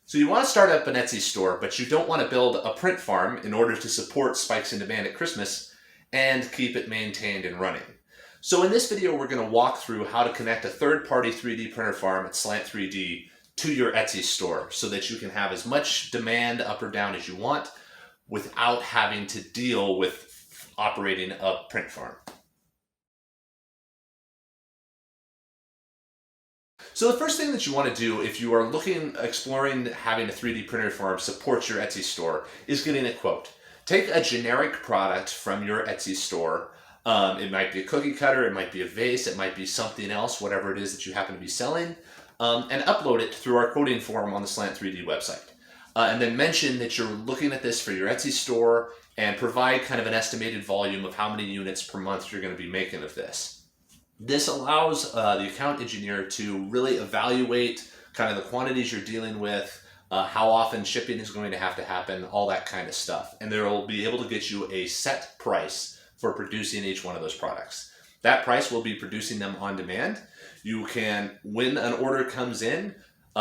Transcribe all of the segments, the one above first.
So you want to start up an Etsy store, but you don't want to build a print farm in order to support spikes in demand at Christmas and keep it maintained and running. So in this video, we're going to walk through how to connect a third-party 3D printer farm at Slant 3D to your Etsy store so that you can have as much demand up or down as you want without having to deal with operating a print farm. So the first thing that you want to do if you are exploring having a 3D printer farm support your Etsy store is getting a quote. Take a generic product from your Etsy store. It might be a cookie cutter, it might be a vase, it might be something else, whatever it is that you happen to be selling, and upload it through our quoting form on the Slant 3D website. And then mention that you're looking at this for your Etsy store and provide kind of an estimated volume of how many units per month you're going to be making of this. This allows the account engineer to really evaluate kind of the quantities you're dealing with, how often shipping is going to happen, all that kind of stuff. And they'll be able to get you a set price for producing each one of those products. That price will be producing them on demand. You can, when an order comes in,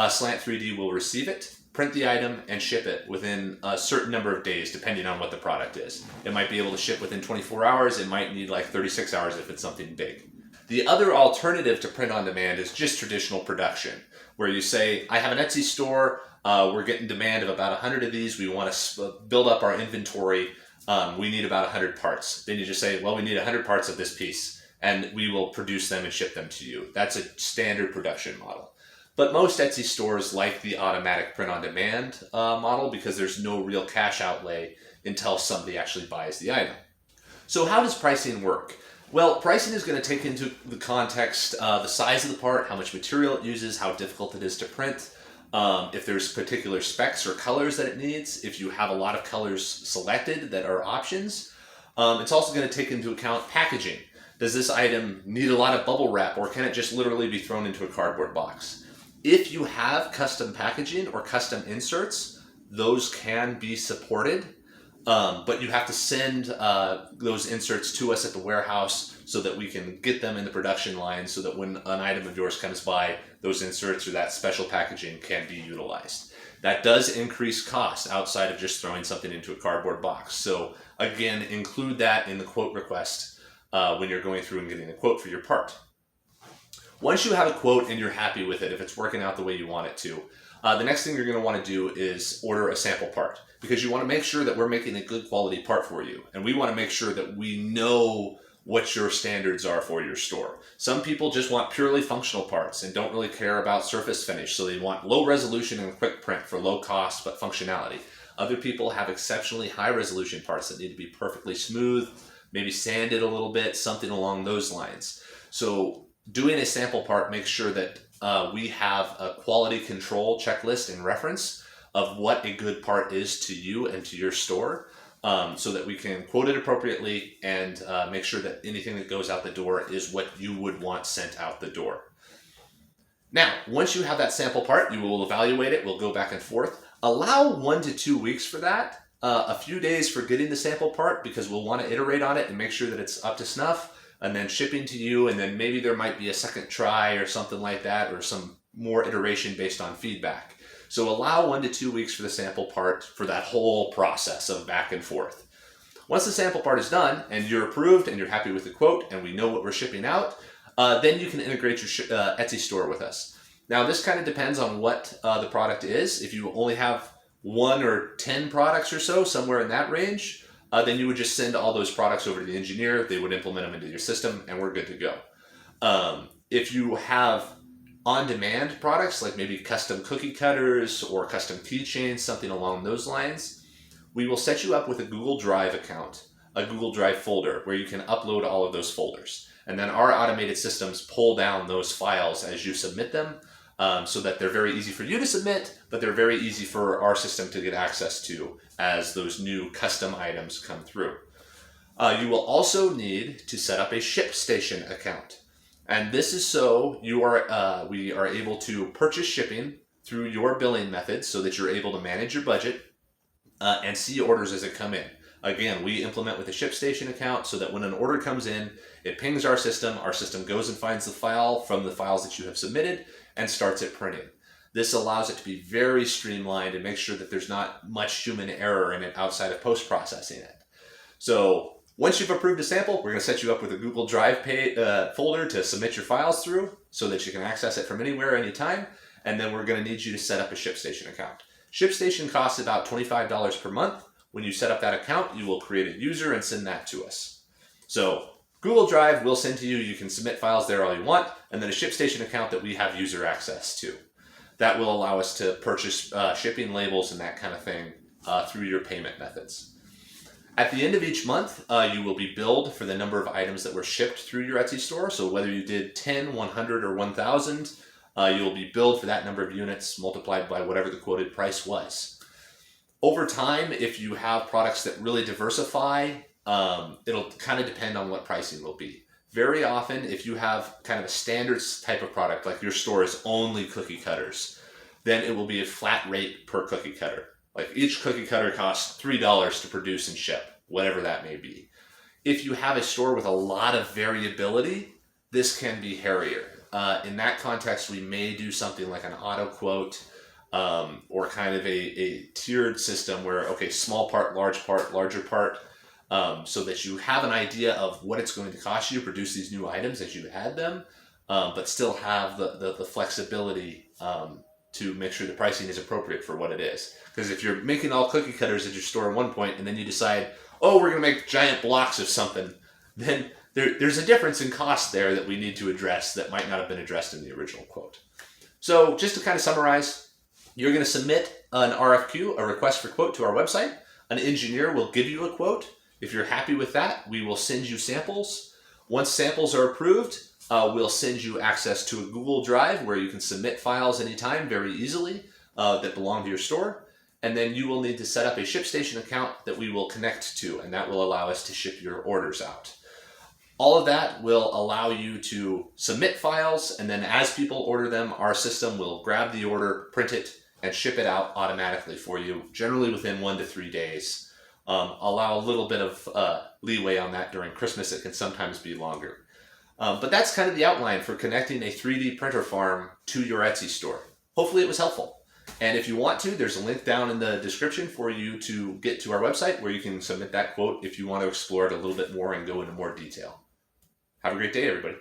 Slant 3D will receive it, print the item, and ship it within a certain number of days, depending on what the product is. It might be able to ship within 24 hours. It might need like 36 hours if it's something big. The other alternative to print on demand is just traditional production, where you say, I have an Etsy store, we're getting demand of about 100 of these, we want to build up our inventory, we need about 100 parts. Then you just say, well, we need 100 parts of this piece, and we will produce them and ship them to you. That's a standard production model. But most Etsy stores like the automatic print on demand model because there's no real cash outlay until somebody actually buys the item. So how does pricing work? Well, pricing is going to take into the context the size of the part, how much material it uses, how difficult it is to print, if there's particular specs or colors that it needs, if you have a lot of colors selected that are options. It's also going to take into account packaging. Does this item need a lot of bubble wrap, or can it just literally be thrown into a cardboard box? If you have custom packaging or custom inserts, those can be supported. But you have to send those inserts to us at the warehouse so that we can get them in the production line so that when an item of yours comes by, those inserts or that special packaging can be utilized. That does increase cost outside of just throwing something into a cardboard box. So again, include that in the quote request when you're going through and getting a quote for your part. Once you have a quote and you're happy with it, if it's working out the way you want it to, the next thing you're going to want to do is order a sample part, because you want to make sure that we're making a good quality part for you. And we want to make sure that we know what your standards are for your store. Some people just want purely functional parts and don't really care about surface finish. So they want low resolution and quick print for low cost but functionality. Other people have exceptionally high resolution parts that need to be perfectly smooth, maybe sanded a little bit, something along those lines. So doing a sample part makes sure that we have a quality control checklist and reference of what a good part is to you and to your store, so that we can quote it appropriately and make sure that anything that goes out the door is what you would want sent out the door. Now, once you have that sample part, you will evaluate it. We'll go back and forth. Allow 1 to 2 weeks for that. A few days for getting the sample part, because we'll want to iterate on it and make sure that it's up to snuff, and then shipping to you, and then maybe there might be a second try or something like that, or some more iteration based on feedback. So allow 1 to 2 weeks for the sample part for that whole process of back and forth. Once the sample part is done and you're approved and you're happy with the quote and we know what we're shipping out, then you can integrate your Etsy store with us. Now this kind of depends on what the product is. If you only have 1 or 10 products or so, somewhere in that range, then you would just send all those products over to the engineer. They would implement them into your system and we're good to go. If you have on-demand products, like maybe custom cookie cutters or custom keychains, something along those lines, we will set you up with a Google Drive account, a Google Drive folder where you can upload all of those folders. And then our automated systems pull down those files as you submit them, so that they're very easy for you to submit, but they're very easy for our system to get access to as those new custom items come through. You will also need to set up a SHIPSTATIon account. And this is so we are able to purchase shipping through your billing method so that you're able to manage your budget and see orders as it come in. Again, we implement with a ShipStation account so that when an order comes in, it pings our system goes and finds the file from the files that you have submitted and starts it printing. This allows it to be very streamlined and make sure that there's not much human error in it outside of post-processing it. So once you've approved a sample, we're going to set you up with a Google Drive folder to submit your files through so that you can access it from anywhere, anytime. And then we're going to need you to set up a ShipStation account. ShipStation costs about $25 per month. When you set up that account, you will create a user and send that to us. So Google Drive will send to you. You can submit files there all you want, and then a ShipStation account that we have user access to. That will allow us to purchase shipping labels and that kind of thing through your payment methods. At the end of each month, you will be billed for the number of items that were shipped through your Etsy store. So whether you did 10, 100, or 1,000, you will be billed for that number of units multiplied by whatever the quoted price was. Over time, if you have products that really diversify, it'll kind of depend on what pricing will be. Very often, if you have kind of a standard type of product, like your store is only cookie cutters, then it will be a flat rate per cookie cutter. Like each cookie cutter costs $3 to produce and ship, whatever that may be. If you have a store with a lot of variability, this can be hairier. In that context, we may do something like an auto quote or kind of a tiered system where, okay, small part, larger part, so that you have an idea of what it's going to cost you to produce these new items as you add them, but still have the flexibility to make sure the pricing is appropriate for what it is. Because if you're making all cookie cutters at your store at one point and then you decide, oh, we're going to make giant blocks of something, then there's a difference in cost there that we need to address that might not have been addressed in the original quote. So just to kind of summarize, you're going to submit an RFQ, a request for quote, to our website. An engineer will give you a quote. If you're happy with that, we will send you samples. Once samples are approved, we'll send you access to a Google Drive where you can submit files anytime very easily that belong to your store. And then you will need to set up a ShipStation account that we will connect to, and that will allow us to ship your orders out. All of that will allow you to submit files, and then as people order them, our system will grab the order, print it, and ship it out automatically for you, generally within 1 to 3 days. Allow a little bit of leeway on that during Christmas. It can sometimes be longer. But that's kind of the outline for connecting a 3D printer farm to your Etsy store. Hopefully it was helpful. And if you want to, there's a link down in the description for you to get to our website where you can submit that quote if you want to explore it a little bit more and go into more detail. Have a great day, everybody.